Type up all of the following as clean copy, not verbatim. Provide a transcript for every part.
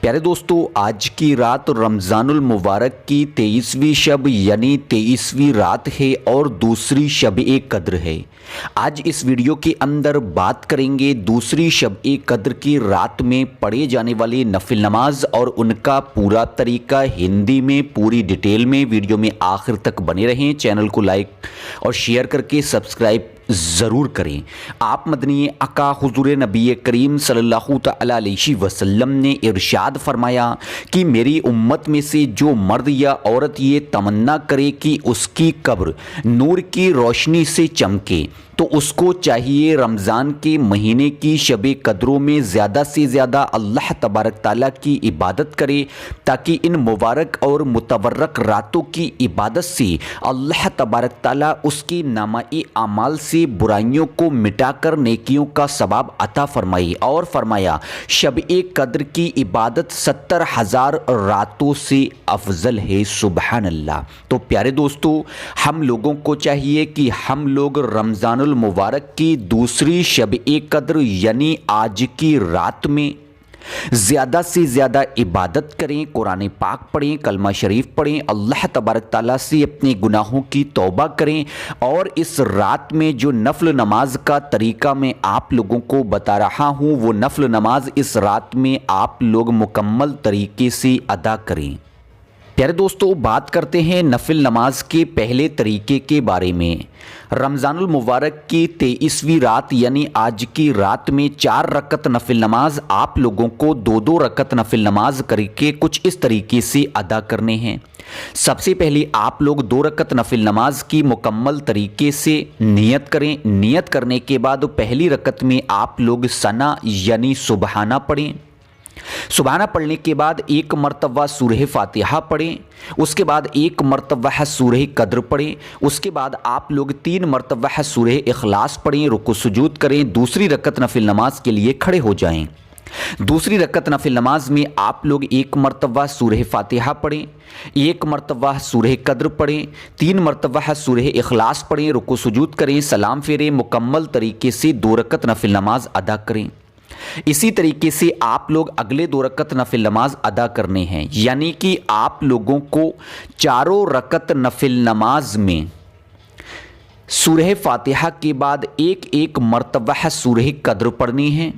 प्यारे दोस्तों, आज की रात रमज़ानुल मुबारक की 23वीं शब यानी 23वीं रात है और दूसरी शब ए कद्र है। आज इस वीडियो के अंदर बात करेंगे दूसरी शब ए कद्र की रात में पढ़े जाने वाली नफिल नमाज और उनका पूरा तरीका हिंदी में पूरी डिटेल में। वीडियो में आखिर तक बने रहें। चैनल को लाइक और शेयर करके सब्सक्राइब ज़रूर करें। आप मदनी आका हुजूर नबी करीम सल्लल्लाहु तआला अलैहि वसल्लम ने इरशाद फरमाया कि मेरी उम्मत में से जो मर्द या औरत ये तमन्ना करे कि उसकी कब्र नूर की रोशनी से चमके तो उसको चाहिए रमज़ान के महीने की शब कद्रों में ज़्यादा से ज़्यादा अल्लाह तबारक ताला की इबादत करे, ताकि इन मुबारक और मुतबर्रक रातों की इबादत से अल्लाह तबारक ताला उसकी नामा-ए आमाल से बुराइयों को मिटाकर नेकियों का सवाब अता फरमाए। और फरमाया शब ए कद्र की इबादत 70,000 रातों से अफजल है। सुबहान अल्लाह। तो प्यारे दोस्तों, हम लोगों को चाहिए कि हम लोग रमज़ानुल मुबारक की दूसरी शब ए कद्र यानी आज की रात में ज़्यादा से ज़्यादा इबादत करें, कुरान पाक पढ़ें, कलमा शरीफ पढ़ें, अल्लाह तबारक ताला से अपने गुनाहों की तौबा करें। और इस रात में जो नफल नमाज का तरीका मैं आप लोगों को बता रहा हूँ, वो नफल नमाज इस रात में आप लोग मुकम्मल तरीके से अदा करें। प्यारे दोस्तों, बात करते हैं नफिल नमाज के पहले तरीके के बारे में। रमज़ानुल मुबारक की 23वीं रात यानी आज की रात में 4 रकत नफिल नमाज आप लोगों को 2-2 रकत नफिल नमाज करके कुछ इस तरीके से अदा करने हैं। सबसे पहले आप लोग 2 रकत नफिल नमाज की मुकम्मल तरीके से नियत करें। नियत करने के बाद पहली रकत में आप लोग सना यानी सुबहाना पढ़ें। सुबहाना पढ़ने के बाद एक मरतबा सूरह फातिहा पढ़ें। उसके बाद एक मरतबा सूरह कद्र पढ़ें। उसके बाद आप लोग 3 मरतबा सूरह इखलास पढ़ें, रुकू सुजूद करें। दूसरी रकत नफिल नमाज के लिए खड़े हो जाएं। दूसरी रकत नफिल नमाज में आप लोग एक मरतबा सूरह फातिहा पढ़ें, एक मरतबा सूरह कद्र पढ़ें, 3 मरतबा सूरह इखलास पढ़ें, रुकू सुजूद करें, सलाम फेरें। मुकम्मल तरीके से 2 रकत नफिल नमाज अदा करें। इसी तरीके से आप लोग अगले 2 रकत नफिल नमाज अदा करने हैं, यानी कि आप लोगों को चारों रकत नफिल नमाज में सूरह फातिहा के बाद एक एक मरतबा सूरह कद्र पढ़नी है।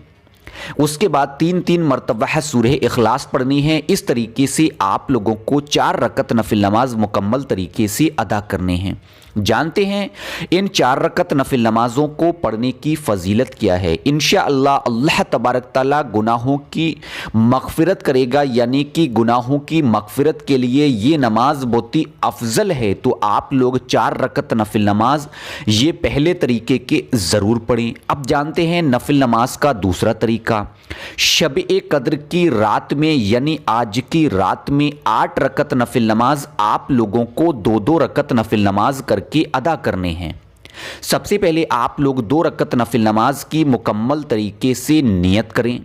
उसके बाद 3-3 मरतबा सूरह इखलास पढ़नी है। इस तरीके से आप लोगों को 4 रकत नफिल नमाज मुकम्मल तरीके से अदा करने हैं। जानते हैं इन 4 रकत नफिल नमाज़ों को पढ़ने की फ़जीलत क्या है। इंशाअल्लाह अल्लाह तबारक ताला गुनाहों की मग़फ़िरत करेगा, यानी कि गुनाहों की मग़फ़िरत के लिए ये नमाज बहुत ही अफजल है। तो आप लोग 4 रकत नफिल नमाज ये पहले तरीके के ज़रूर पढ़ें। अब जानते हैं नफिल नमाज का दूसरा तरीका। शब ए कद्र की रात में यानी आज की रात में 8 रकत नफिल नमाज आप लोगों को 2-2 रकत नफिल नमाज करके अदा करने हैं। सबसे पहले आप लोग 2 रकत नफिल नमाज की मुकम्मल तरीके से नियत करें।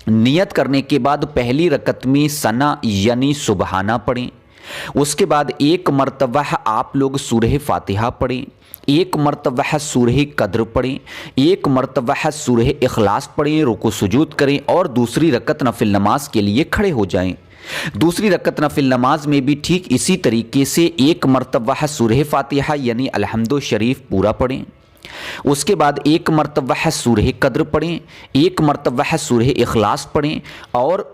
नियत करने के बाद पहली रकत में सना यानी सुबहाना पढ़ें। उसके बाद एक मरतबा आप लोग सूरह फातिहा पढ़ें, एक मरतबा सूरह कद्र पढ़ें, एक मरतबा सूरह इखलास पढ़ें, रुकू सुजूद करें और दूसरी रकत नफिल नमाज के लिए खड़े हो जाएं। दूसरी रकत नफिल नमाज में भी ठीक इसी तरीके से एक मरतबा सूरह फातिहा यानी अलहम्दु शरीफ पूरा पढ़ें। उसके बाद एक मरतबा सूरह कद्र पढ़ें, एक मरतबा सूरह इखलास पढ़ें और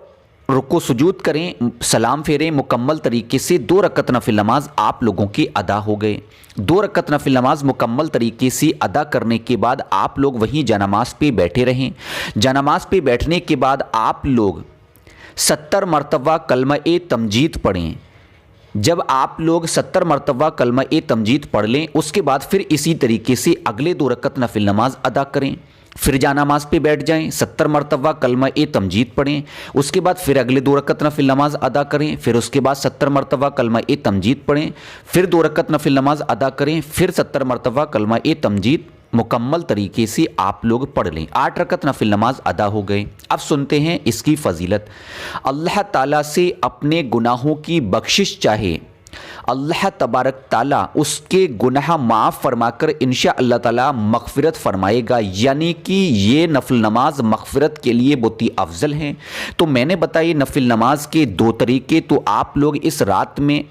रुकू सुजूद करें, सलाम फेरें। मुकम्मल तरीके से 2 रकत नफिल नमाज आप लोगों के अदा हो गए। 2 रकत नफिल नमाज मुकम्मल तरीके से अदा करने के बाद आप लोग वहीं जनामाज पे बैठे रहें। जनामाज पे बैठने के बाद आप लोग 70 मरतबा कलमा-ए तमजीद पढ़ें। जब आप लोग 70 मरतबा कलमा-ए तमजीद पढ़ लें, उसके बाद फिर इसी तरीके से अगले 2 रकत नफिल नमाज अदा करें। फिर जानामाज पे बैठ जाएं, 70 मरतबा कलमा-ए तमजीद पढ़ें। उसके बाद फिर अगले 2 रकत नफिल नमाज अदा करें। फिर उसके बाद 70 मरतबा कलमा-ए तमजीद पढ़ें। फिर 2 रकत नफिल नमाज अदा करें। फिर 70 मरतबा कलमा-ए तमजीद मुकम्मल तरीके से आप लोग पढ़ लें। 8 रकत नफिल नमाज अदा हो गए। अब सुनते हैं इसकी फ़जीलत। अल्लाह ताला से अपने गुनाहों की बख्शिश चाहे اللہ تبارک تعالیٰ اس کے گناہ معاف فرما کر انشاءاللہ تعالیٰ مغفرت فرمائے گا، یعنی کہ یہ نفل نماز مغفرت کے لیے بہت ہی افضل ہیں۔ تو میں نے بتائی نفل نماز کے 2 طریقے، تو آپ لوگ اس رات میں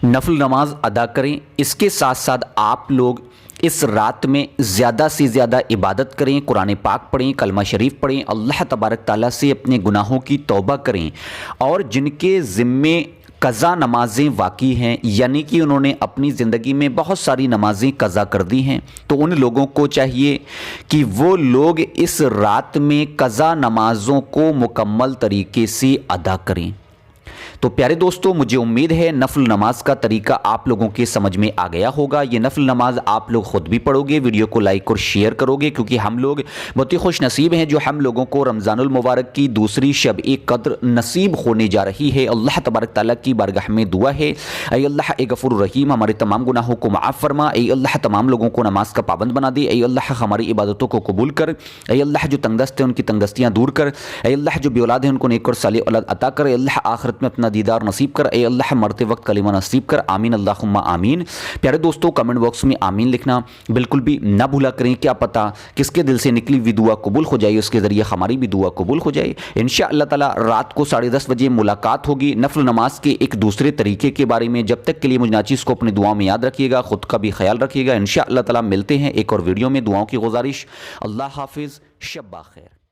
نفل نماز ادا کریں، اس کے ساتھ ساتھ آپ لوگ اس رات میں زیادہ سے زیادہ عبادت کریں، قرآن پاک پڑھیں، کلمہ شریف پڑھیں، اللہ تبارک تعالیٰ سے اپنے گناہوں کی توبہ کریں، اور جن کے ذمے قضا نمازیں واقع ہیں، یعنی کہ انہوں نے اپنی زندگی میں بہت ساری نمازیں قضا کر دی ہیں، تو ان لوگوں کو چاہیے کہ وہ لوگ اس رات میں قضا نمازوں کو مکمل طریقے سے ادا کریں۔ تو پیارے دوستو، مجھے امید ہے نفل نماز کا طریقہ آپ لوگوں کے سمجھ میں آ گیا ہوگا۔ یہ نفل نماز آپ لوگ خود بھی پڑھو گے، ویڈیو کو لائک اور شیئر کرو گے، کیونکہ ہم لوگ بہت ہی خوش نصیب ہیں جو ہم لوگوں کو رمضان المبارک کی دوسری شب قدر نصیب ہونے جا رہی ہے۔ اللہ تبارک تعالیٰ کی بارگاہ میں دعا ہے، اے اللہ اے غفور الرحیم، ہمارے تمام گناہوں کو معاف فرما، اے اللہ تمام لوگوں کو نماز کا پابند بنا دے، اے اللہ ہماری عبادتوں کو قبول کر، اے اللہ جو تنگ دست ہیں ان کی تنگ دستیاں دور کر، اے اللہ جو بے اولاد ہیں ان کو نیک اور صالح اولاد عطا کر، اے اللہ آخرت میں اپنا دیدار نصیب کر، اے اللہ مرتے وقت کلمہ نصیب کر، آمین اللہم آمین۔ پیارے دوستو، کمنٹ باکس میں آمین لکھنا بالکل بھی نہ بھولا کریں، کیا پتہ کس کے دل سے نکلی ہوئی دعا قبول ہو جائے، اس کے ذریعے ہماری بھی دعا قبول ہو جائے۔ انشاءاللہ تعالی رات کو 10:30 بجے ملاقات ہوگی نفل نماز کے ایک دوسرے طریقے کے بارے میں۔ جب تک کے لیے مجھ ناچیز کو اپنی دعاؤں میں یاد رکھیے گا، خود کا بھی خیال رکھیے گا۔ انشاءاللہ تعالی ملتے ہیں ایک اور ویڈیو میں، دعاؤں کی گزارش، اللہ حافظ، شب بخیر۔